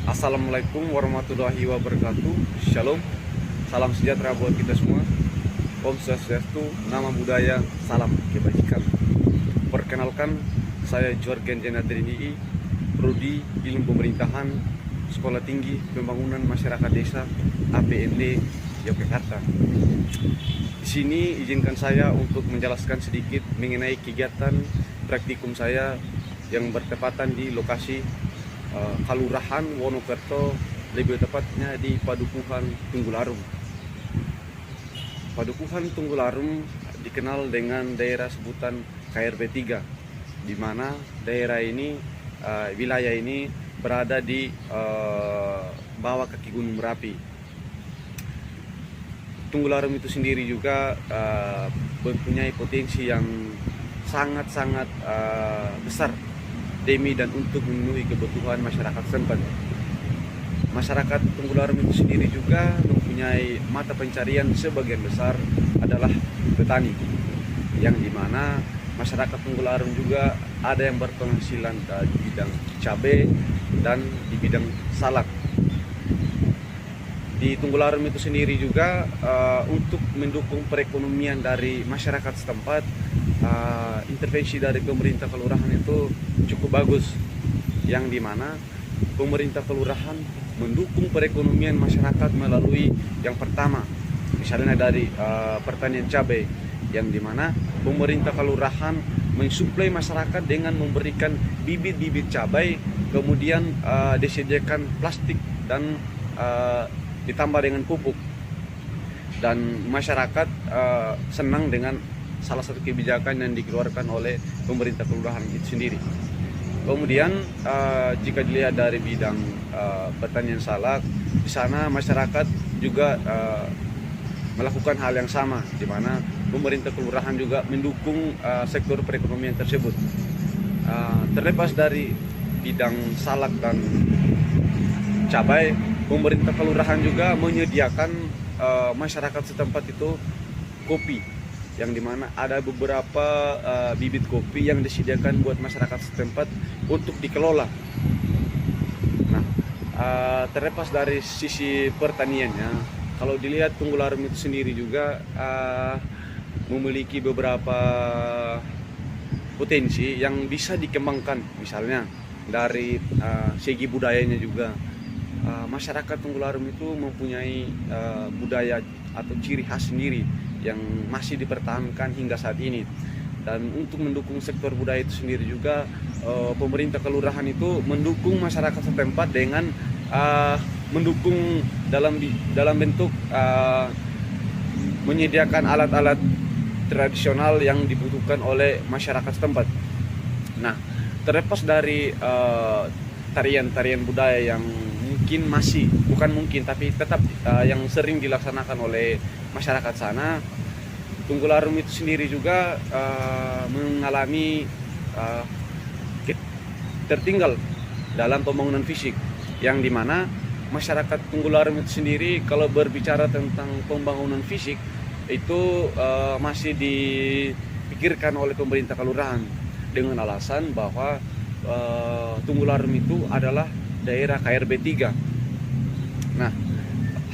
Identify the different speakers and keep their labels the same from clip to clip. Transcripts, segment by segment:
Speaker 1: Assalamualaikum warahmatullahi wabarakatuh. Shalom, salam sejahtera buat kita semua. Om Swastiastu, nama budaya, salam kebajikan. Perkenalkan, saya Jorgen Jenadrini, Prodi Ilmu Pemerintahan, Sekolah Tinggi Pembangunan Masyarakat Desa APND Yogyakarta. Di sini izinkan saya untuk menjelaskan sedikit mengenai kegiatan praktikum saya yang bertepatan di lokasi Kelurahan Wonokerto, lebih tepatnya di Padukuhan Tunggularum. Padukuhan Tunggularum dikenal dengan daerah sebutan KRB 3, di mana daerah ini, wilayah ini berada di bawah kaki Gunung Merapi. Tunggularum itu sendiri juga mempunyai potensi yang sangat-sangat besar demi dan untuk memenuhi kebutuhan masyarakat setempat. Masyarakat Tunggularum itu sendiri juga mempunyai mata pencarian sebagian besar adalah petani, yang dimana masyarakat Tunggularum juga ada yang berpenghasilan di bidang cabai dan di bidang salak. Di Tunggularum itu sendiri juga untuk mendukung perekonomian dari masyarakat setempat, intervensi dari pemerintah kelurahan itu cukup bagus, yang dimana pemerintah kelurahan mendukung perekonomian masyarakat melalui yang pertama, misalnya dari pertanian cabai, yang dimana pemerintah kelurahan mensuplai masyarakat dengan memberikan bibit-bibit cabai, kemudian disediakan plastik dan ditambah dengan pupuk, dan masyarakat senang dengan salah satu kebijakan yang dikeluarkan oleh pemerintah kelurahan itu sendiri. Kemudian jika dilihat dari bidang pertanian salak, di sana masyarakat juga melakukan hal yang sama, di mana pemerintah kelurahan juga mendukung sektor perekonomian tersebut. Terlepas dari bidang salak dan cabai, pemerintah kelurahan juga menyediakan masyarakat setempat itu kopi, yang dimana ada beberapa bibit kopi yang disediakan buat masyarakat setempat untuk dikelola. Nah, terlepas dari sisi pertaniannya, kalau dilihat Tunggularum itu sendiri juga memiliki beberapa potensi yang bisa dikembangkan, misalnya dari segi budayanya juga. Masyarakat Tunggularum itu mempunyai budaya atau ciri khas sendiri yang masih dipertahankan hingga saat ini. Dan untuk mendukung sektor budaya itu sendiri juga, pemerintah kelurahan itu mendukung masyarakat setempat dengan mendukung dalam bentuk menyediakan alat-alat tradisional yang dibutuhkan oleh masyarakat setempat. Nah, terlepas dari tarian-tarian budaya yang tapi tetap yang sering dilaksanakan oleh masyarakat sana, Tunggularum itu sendiri juga mengalami tertinggal dalam pembangunan fisik, yang dimana masyarakat Tunggularum itu sendiri kalau berbicara tentang pembangunan fisik itu masih dipikirkan oleh pemerintah kelurahan dengan alasan bahwa Tunggularum itu adalah daerah KRB 3. Nah,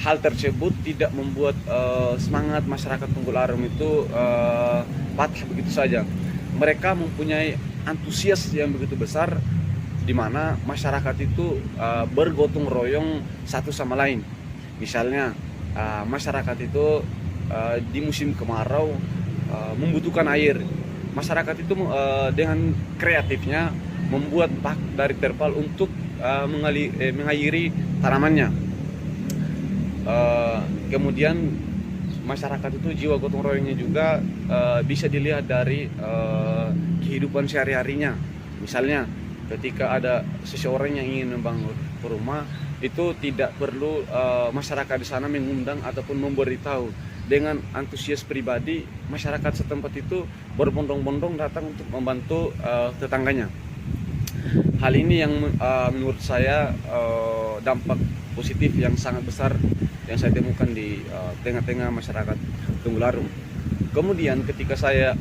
Speaker 1: hal tersebut tidak membuat semangat masyarakat Tunggularum itu patah begitu saja. Mereka mempunyai antusias yang begitu besar, di mana masyarakat itu bergotong royong satu sama lain. Misalnya masyarakat itu di musim kemarau membutuhkan air. Masyarakat itu dengan kreatifnya membuat bak dari terpal untuk mengairi tanamannya. Kemudian masyarakat itu jiwa gotong royongnya juga bisa dilihat dari kehidupan sehari-harinya. Misalnya ketika ada seseorang yang ingin membangun rumah, itu tidak perlu masyarakat di sana mengundang ataupun memberitahu. Dengan antusias pribadi, masyarakat setempat itu berbondong-bondong datang untuk membantu tetangganya. Hal ini yang menurut saya dampak positif yang sangat besar yang saya temukan di tengah-tengah masyarakat Tunggul Arum. Kemudian ketika saya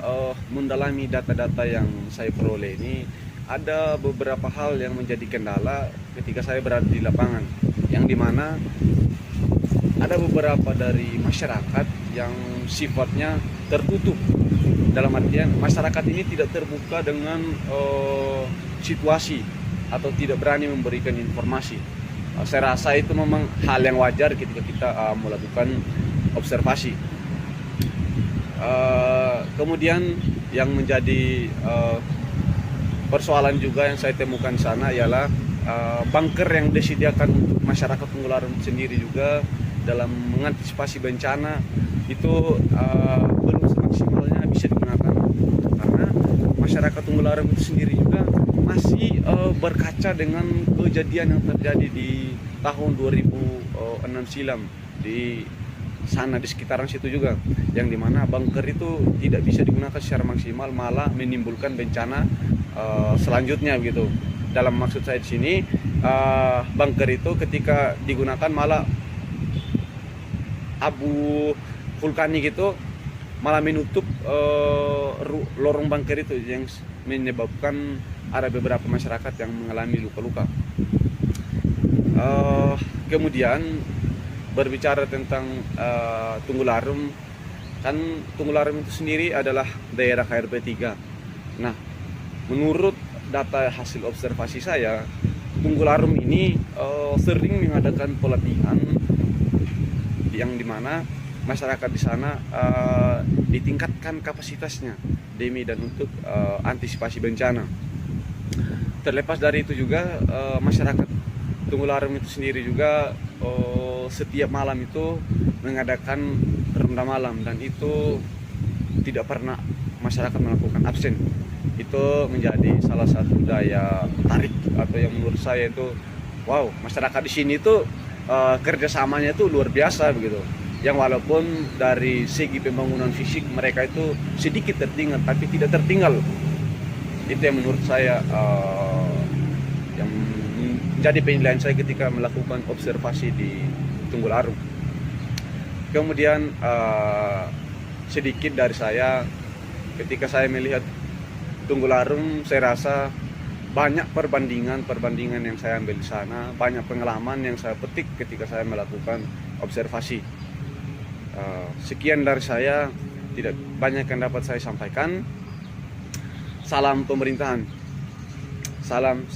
Speaker 1: mendalami data-data yang saya peroleh ini, ada beberapa hal yang menjadi kendala ketika saya berada di lapangan, yang dimana ada beberapa dari masyarakat yang sifatnya tertutup. Dalam artian masyarakat ini tidak terbuka dengan situasi atau tidak berani memberikan informasi. Saya rasa itu memang hal yang wajar ketika kita melakukan observasi. Kemudian yang menjadi persoalan juga yang saya temukan di sana ialah bunker yang disediakan untuk masyarakat Tunggul Arum sendiri juga dalam mengantisipasi bencana itu belum semaksimalnya bisa digunakan, karena masyarakat Tunggul Arum itu sendiri juga masih berkaca dengan kejadian yang terjadi di tahun 2006 silam di sana, di sekitaran situ juga, yang dimana bunker itu tidak bisa digunakan secara maksimal, malah menimbulkan bencana selanjutnya begitu. Dalam maksud saya di sini, bunker itu ketika digunakan malah abu vulkanik itu malah menutup lorong bunker itu, yang menyebabkan ada beberapa masyarakat yang mengalami luka-luka. Kemudian berbicara tentang Tunggul Arum, kan Tunggul Arum itu sendiri adalah daerah KRP 3. Nah, menurut data hasil observasi saya, Tunggul Arum ini sering mengadakan pelatihan yang dimana masyarakat di sana ditingkatkan kapasitasnya demi dan untuk antisipasi bencana. Terlepas dari itu juga masyarakat Tunggul Arum itu sendiri juga setiap malam itu mengadakan ronda malam, dan itu tidak pernah masyarakat melakukan absen. Itu menjadi salah satu daya tarik atau yang menurut saya itu wow, masyarakat di sini tuh kerjasamanya itu luar biasa begitu. Yang walaupun dari segi pembangunan fisik mereka itu sedikit tertinggal, tapi tidak tertinggal. Itu yang menurut saya yang menjadi penilaian saya ketika melakukan observasi di Tunggul Arum. Kemudian sedikit dari saya, ketika saya melihat Tunggul Arum, saya rasa banyak perbandingan yang saya ambil di sana, banyak pengalaman yang saya petik ketika saya melakukan observasi. Sekian dari saya, tidak banyak yang dapat saya sampaikan. Salam pemerintahan. Salam.